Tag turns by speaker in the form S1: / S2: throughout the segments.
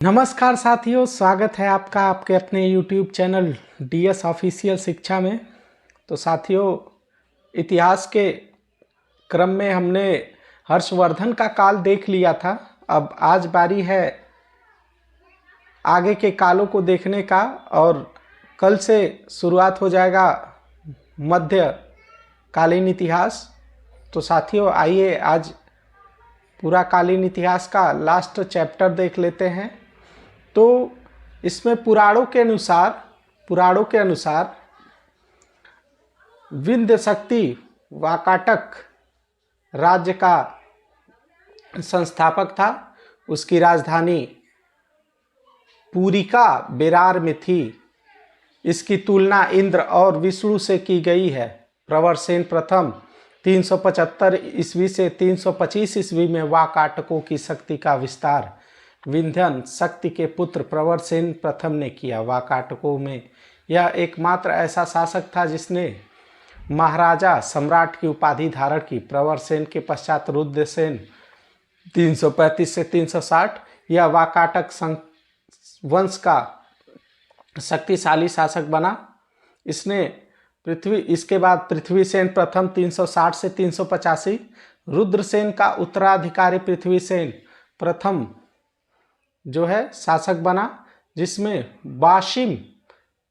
S1: नमस्कार साथियों, स्वागत है आपका आपके अपने YouTube चैनल DS ऑफिशियल शिक्षा में। तो साथियों, इतिहास के क्रम में हमने हर्षवर्धन का काल देख लिया था। अब आज बारी है आगे के कालों को देखने का और कल से शुरुआत हो जाएगा मध्यकालीन इतिहास। तो साथियों, आइए आज पूरा कालीन इतिहास का लास्ट चैप्टर देख लेते हैं। तो इसमें पुराणों के अनुसार विंध्य शक्ति वाकाटक राज्य का संस्थापक था। उसकी राजधानी पूरिका बेरार में थी। इसकी तुलना इंद्र और विष्णु से की गई है। प्रवरसेन प्रथम 375 ईस्वी से 325 ईस्वी में वाकाटकों की शक्ति का विस्तार विंध्यन शक्ति के पुत्र प्रवरसेन प्रथम ने किया। वाकाटकों में यह एकमात्र ऐसा शासक था जिसने महाराजा सम्राट की उपाधि धारण की। प्रवरसेन के पश्चात रुद्रसेन 335 से 360 यह वाकाटक वंश का शक्तिशाली शासक बना। इसके बाद पृथ्वीसेन प्रथम 360 से 385, रुद्रसेन का उत्तराधिकारी पृथ्वीसेन प्रथम जो है शासक बना, जिसमें वाशिम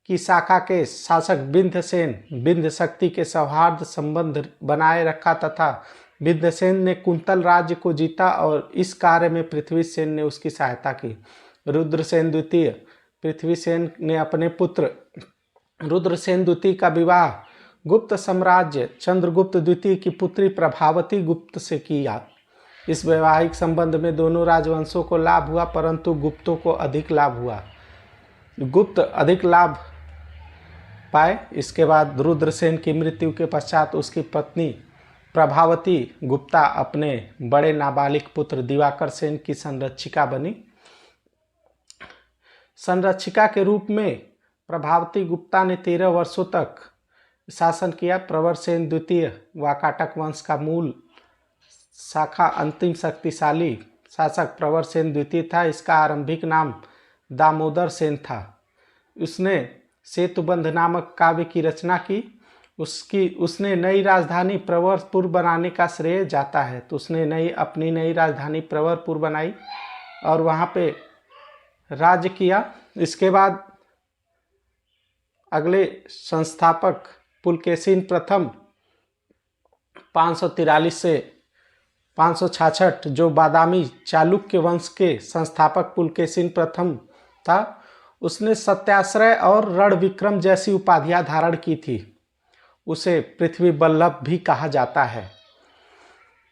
S1: की शाखा के शासक विंध्यसेन विंध्य शक्ति के सौहार्द संबंध बनाए रखा तथा विंध्यसेन ने कुंतल राज्य को जीता और इस कार्य में पृथ्वीसेन ने उसकी सहायता की। रुद्रसेन द्वितीय पृथ्वीसेन ने अपने पुत्र रुद्रसेन द्वितीय का विवाह गुप्त साम्राज्य चंद्रगुप्त द्वितीय की पुत्री प्रभावती गुप्त से किया। इस वैवाहिक संबंध में दोनों राजवंशों को लाभ हुआ, परंतु गुप्तों को अधिक लाभ हुआ। गुप्त अधिक लाभ पाए। इसके बाद रुद्रसेन की मृत्यु के पश्चात उसकी पत्नी प्रभावती गुप्ता अपने बड़े नाबालिग पुत्र दिवाकर सेन की संरक्षिका बनी। संरक्षिका के रूप में प्रभावती गुप्ता ने 13 वर्षों तक शासन किया। प्रवरसेन द्वितीय वाकाटक वंश का मूल शाखा अंतिम शक्तिशाली शासक प्रवरसेन द्वितीय था। इसका आरंभिक नाम दामोदर सेन था। उसने सेतुबंध नामक काव्य की रचना की। उसने नई राजधानी प्रवरपुर बनाने का श्रेय जाता है। तो उसने अपनी नई राजधानी प्रवरपुर बनाई और वहाँ पे राज्य किया। इसके बाद अगले संस्थापक पुलकेशिन प्रथम 543 से 566 जो बादामी चालुक्य वंश के संस्थापक पुलकेशिन प्रथम था, उसने सत्याश्रय और रण विक्रम जैसी उपाधियां धारण की थी। उसे पृथ्वी बल्लभ भी कहा जाता है।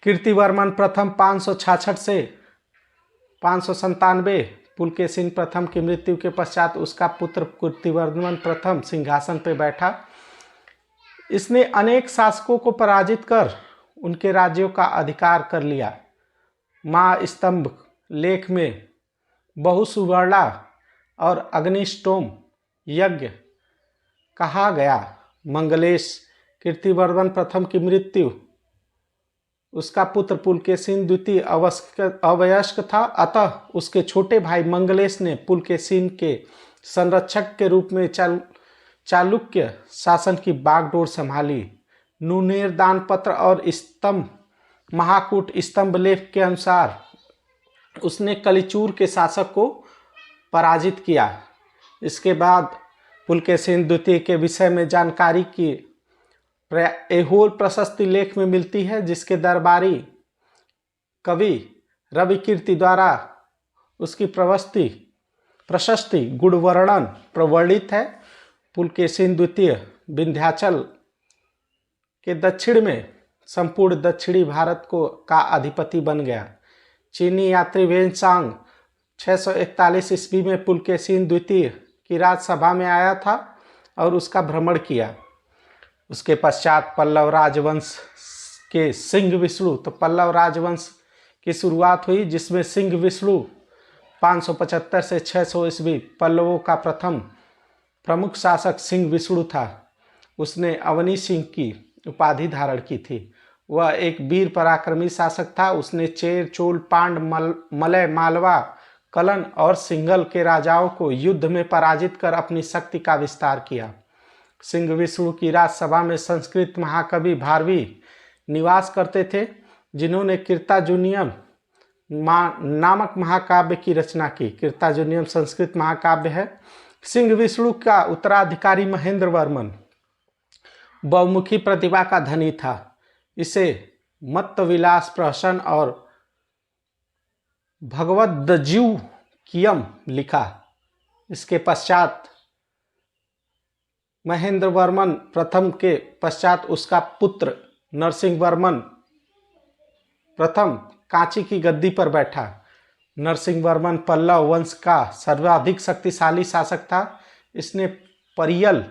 S1: कीर्तिवर्मन प्रथम 566 से 597 पुलकेशिन प्रथम की मृत्यु के पश्चात उसका पुत्र कीर्तिवर्मन प्रथम सिंहासन पर बैठा। इसने अनेक शासकों को पराजित कर उनके राज्यों का अधिकार कर लिया। माँ स्तंभ लेख में बहुसुवर्णा और अग्निष्टोम यज्ञ कहा गया। मंगलेश कीर्तिवर्मन प्रथम की मृत्यु उसका पुत्र पुलकेशिन द्वितीय अवयस्क था, अतः उसके छोटे भाई मंगलेश ने पुलकेशिन के संरक्षक के रूप में चालुक्य शासन की बागडोर संभाली। नुनेर दानपत्र और स्तंभ महाकूट स्तंभ लेख के अनुसार उसने कलिचूर के शासक को पराजित किया। इसके बाद पुलकेशिन द्वितीय के विषय में जानकारी की ऐहोल प्रशस्ति लेख में मिलती है, जिसके दरबारी कवि रविकीर्ति द्वारा उसकी प्रशस्ति गुणवर्णन प्रवर्णित है। पुलकेशिन द्वितीय विंध्याचल के दक्षिण में संपूर्ण दक्षिणी भारत का अधिपति बन गया। चीनी यात्री वेनसांग 641 ईस्वी में पुलकेशिन द्वितीय की राजसभा में आया था और उसका भ्रमण किया। उसके पश्चात पल्लव राजवंश के सिंह विष्णु पल्लव राजवंश की शुरुआत हुई, जिसमें सिंह विष्णु 575 से 600 ईस्वी पल्लवों का प्रथम प्रमुख शासक सिंह विष्णु था। उसने अवनी सिंह की उपाधि धारण की थी। वह एक वीर पराक्रमी शासक था। उसने चेर चोल पांड मलय मालवा कलन और सिंघल के राजाओं को युद्ध में पराजित कर अपनी शक्ति का विस्तार किया। सिंह विष्णु की राजसभा में संस्कृत महाकवि भारवी निवास करते थे, जिन्होंने कीर्ताजुनियम नामक महाकाव्य की रचना की। कीर्ताजुनियम संस्कृत महाकाव्य है। सिंह विष्णु का उत्तराधिकारी महेंद्र वर्मन बहुमुखी प्रतिभा का धनी था। इसे मत्त विलास प्रहसन और भगवद्जीवकीयम लिखा। इसके पश्चात महेंद्र वर्मन प्रथम के पश्चात उसका पुत्र नरसिंह वर्मन प्रथम कांची की गद्दी पर बैठा। नरसिंह वर्मन पल्लव वंश का सर्वाधिक शक्तिशाली शासक था। इसने परियल,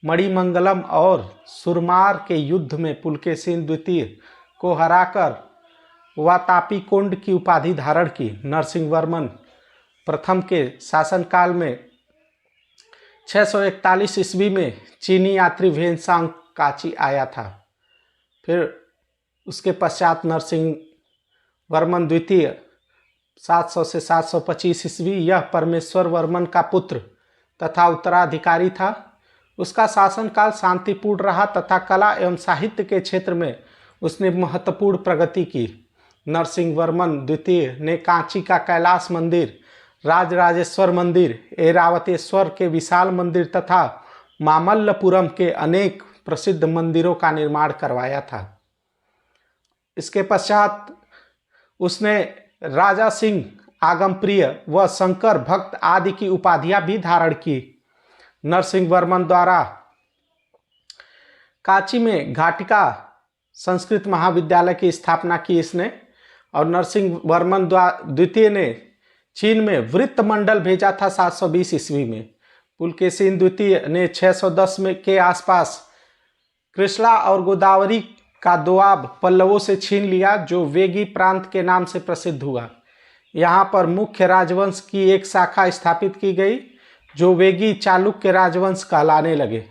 S1: मणिमंगलम और सुरमार के युद्ध में पुलकेशिन द्वितीय को हराकर वातापी कोंड की उपाधि धारण की। नरसिंह वर्मन प्रथम के शासनकाल में 641 ईस्वी में चीनी यात्री वेनसांग कांची आया था। फिर उसके पश्चात नरसिंह वर्मन द्वितीय 700 से 725 ईस्वी, यह परमेश्वर वर्मन का पुत्र तथा उत्तराधिकारी था। उसका शासनकाल शांतिपूर्ण रहा तथा कला एवं साहित्य के क्षेत्र में उसने महत्वपूर्ण प्रगति की। नरसिंह वर्मन द्वितीय ने कांची का कैलाश मंदिर, राजराजेश्वर मंदिर, ऐरावतेश्वर के विशाल मंदिर तथा मामल्लपुरम के अनेक प्रसिद्ध मंदिरों का निर्माण करवाया था। इसके पश्चात उसने राजा सिंह, आगमप्रिय व शंकर भक्त आदि की उपाधियां भी धारण की। नरसिंह वर्मन द्वारा कांची में घाटिका संस्कृत महाविद्यालय की स्थापना की इसने। और नरसिंह वर्मन द्वितीय ने चीन में वृत्त मंडल भेजा था 720 ईस्वी में। पुलकेशिन द्वितीय ने 610 में के आसपास कृष्णा और गोदावरी का दोआब पल्लवों से छीन लिया, जो वेगी प्रांत के नाम से प्रसिद्ध हुआ। यहाँ पर मुख्य राजवंश की एक शाखा स्थापित की गई, जो वेगी चालुक्य राजवंश कहलाने लगे।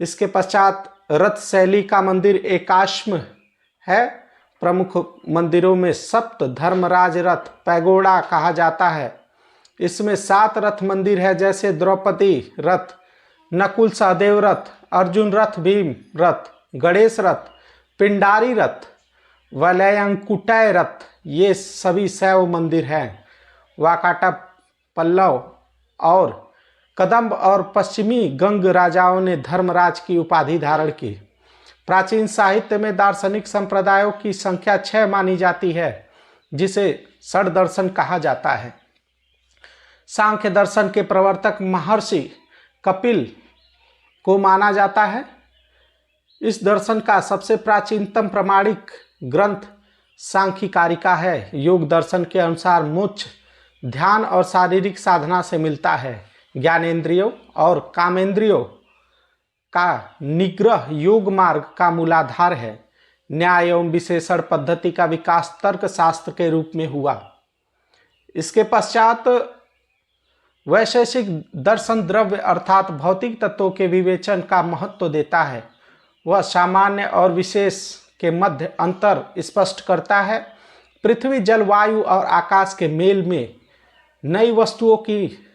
S1: इसके पश्चात रथ शैली का मंदिर एकाश्म है। प्रमुख मंदिरों में सप्त धर्मराज रथ पैगोडा कहा जाता है। इसमें 7 रथ मंदिर है, जैसे द्रौपदी रथ, नकुल सहदेव रथ, अर्जुन रथ, भीम रथ, गणेश रथ, पिंडारी रथ, वलयंकुटय रथ, ये सभी शैव मंदिर हैं। वाकाटक, पल्लव और कदंब और पश्चिमी गंग राजाओं ने धर्मराज की उपाधि धारण की। प्राचीन साहित्य में दार्शनिक संप्रदायों की संख्या 6 मानी जाती है, जिसे षड दर्शन कहा जाता है। सांख्य दर्शन के प्रवर्तक महर्षि कपिल को माना जाता है। इस दर्शन का सबसे प्राचीनतम प्रमाणिक ग्रंथ सांख्यिकारिका है। योग दर्शन के अनुसार मोक्ष ध्यान और शारीरिक साधना से मिलता है। ज्ञानेंद्रियों और कामेंद्रियों का निग्रह योग मार्ग का मूलाधार है। न्याय एवं विशेषण पद्धति का विकास तर्क शास्त्र के रूप में हुआ। इसके पश्चात वैशेषिक दर्शन द्रव्य अर्थात भौतिक तत्वों के विवेचन का महत्व देता है। वह सामान्य और विशेष के मध्य अंतर स्पष्ट करता है। पृथ्वी, जल, वायु और आकाश के मेल में नई वस्तुओं की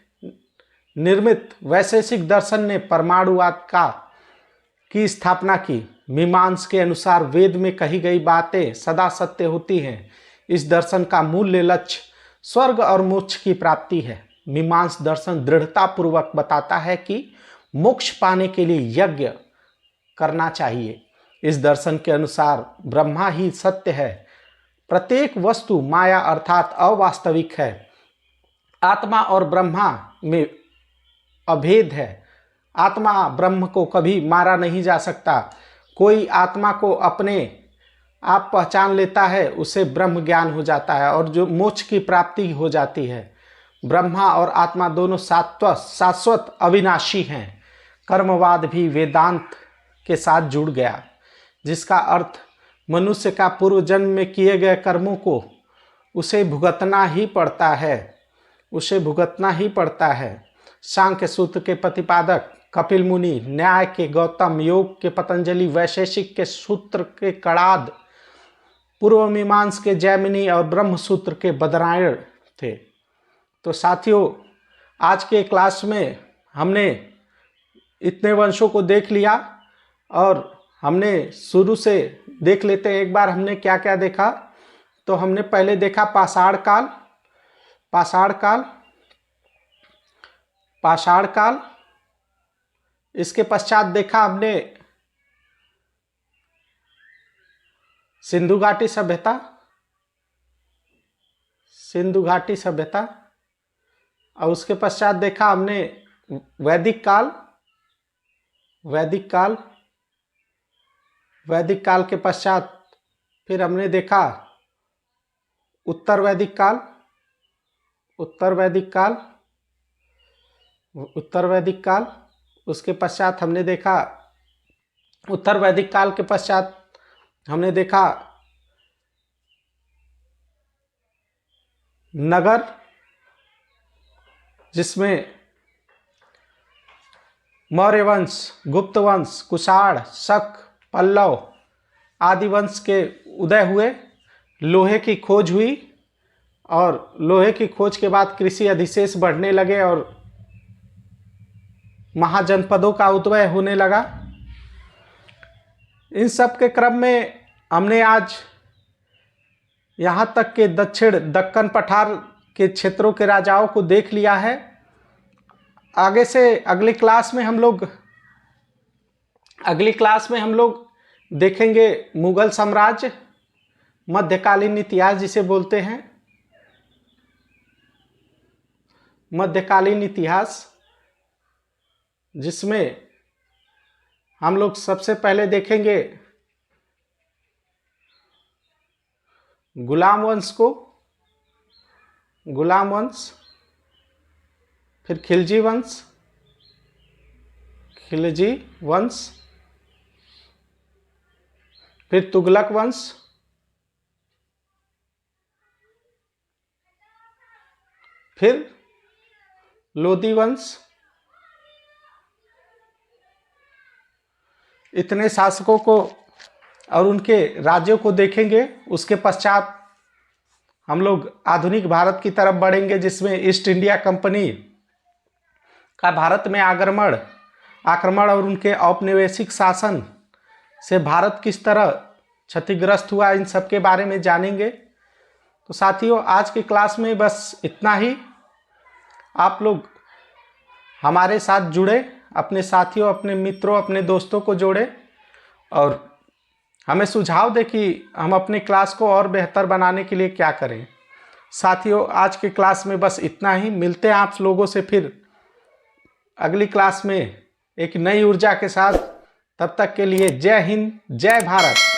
S1: निर्मित वैशेषिक दर्शन ने परमाणुवाद की स्थापना की। मीमांस के अनुसार वेद में कही गई बातें सदा सत्य होती हैं। इस दर्शन का मूल्य लक्ष्य स्वर्ग और मोक्ष की प्राप्ति है। मीमांस दर्शन दृढ़ता पूर्वक बताता है कि मोक्ष पाने के लिए यज्ञ करना चाहिए। इस दर्शन के अनुसार ब्रह्मा ही सत्य है। प्रत्येक वस्तु माया अर्थात अवास्तविक है। आत्मा और ब्रह्मा में अभेद है। आत्मा ब्रह्म को कभी मारा नहीं जा सकता। कोई आत्मा को अपने आप पहचान लेता है, उसे ब्रह्म ज्ञान हो जाता है और जो मोक्ष की प्राप्ति हो जाती है। ब्रह्मा और आत्मा दोनों शाश्वत अविनाशी हैं। कर्मवाद भी वेदांत के साथ जुड़ गया, जिसका अर्थ मनुष्य का पूर्व जन्म में किए गए कर्मों को उसे भुगतना ही पड़ता है। सांख्य सूत्र के प्रतिपादक कपिल मुनि, न्याय के गौतम, योग के पतंजलि, वैशेषिक के सूत्र के कणाद, पूर्व मीमांस के जैमिनी और ब्रह्म सूत्र के बदरायण थे। तो साथियों, आज के क्लास में हमने इतने वंशों को देख लिया और हमने शुरू से देख लेते हैं एक बार हमने क्या क्या देखा। तो हमने पहले देखा पाषाण काल, पाषाण काल, पाषाण काल। इसके पश्चात देखा हमने सिंधु घाटी सभ्यता, सिंधु घाटी सभ्यता। और उसके पश्चात देखा हमने वैदिक काल, वैदिक काल। वैदिक काल के पश्चात फिर हमने देखा उत्तर वैदिक काल, उत्तर वैदिक काल, उत्तर वैदिक काल। उसके पश्चात हमने देखा उत्तर वैदिक काल के पश्चात हमने देखा नगर, जिसमें मौर्य वंश, गुप्त वंश, कुषाण, शक, पल्लव आदि वंश के उदय हुए। लोहे की खोज हुई और लोहे की खोज के बाद कृषि अधिशेष बढ़ने लगे और महाजनपदों का उदय होने लगा। इन सब के क्रम में हमने आज यहाँ तक के दक्षिण दक्कन पठार के क्षेत्रों के राजाओं को देख लिया है। आगे से अगली क्लास में हम लोग देखेंगे मुगल साम्राज्य, मध्यकालीन इतिहास जिसे बोलते हैं, मध्यकालीन इतिहास, जिसमें हम लोग सबसे पहले देखेंगे गुलाम वंश को, गुलाम वंश, फिर खिलजी वंश, खिलजी वंश, फिर तुगलक वंश, फिर लोदी वंश। इतने शासकों को और उनके राज्यों को देखेंगे। उसके पश्चात हम लोग आधुनिक भारत की तरफ बढ़ेंगे, जिसमें ईस्ट इंडिया कंपनी का भारत में आक्रमण और उनके औपनिवेशिक शासन से भारत किस तरह क्षतिग्रस्त हुआ, इन सब के बारे में जानेंगे। तो साथियों, आज की क्लास में बस इतना ही। आप लोग हमारे साथ जुड़े, अपने साथियों, अपने मित्रों, अपने दोस्तों को जोड़े और हमें सुझाव दें कि हम अपनी क्लास को और बेहतर बनाने के लिए क्या करें। साथियों, आज की क्लास में बस इतना ही। मिलते हैं आप लोगों से फिर अगली क्लास में एक नई ऊर्जा के साथ। तब तक के लिए जय हिंद, जय भारत।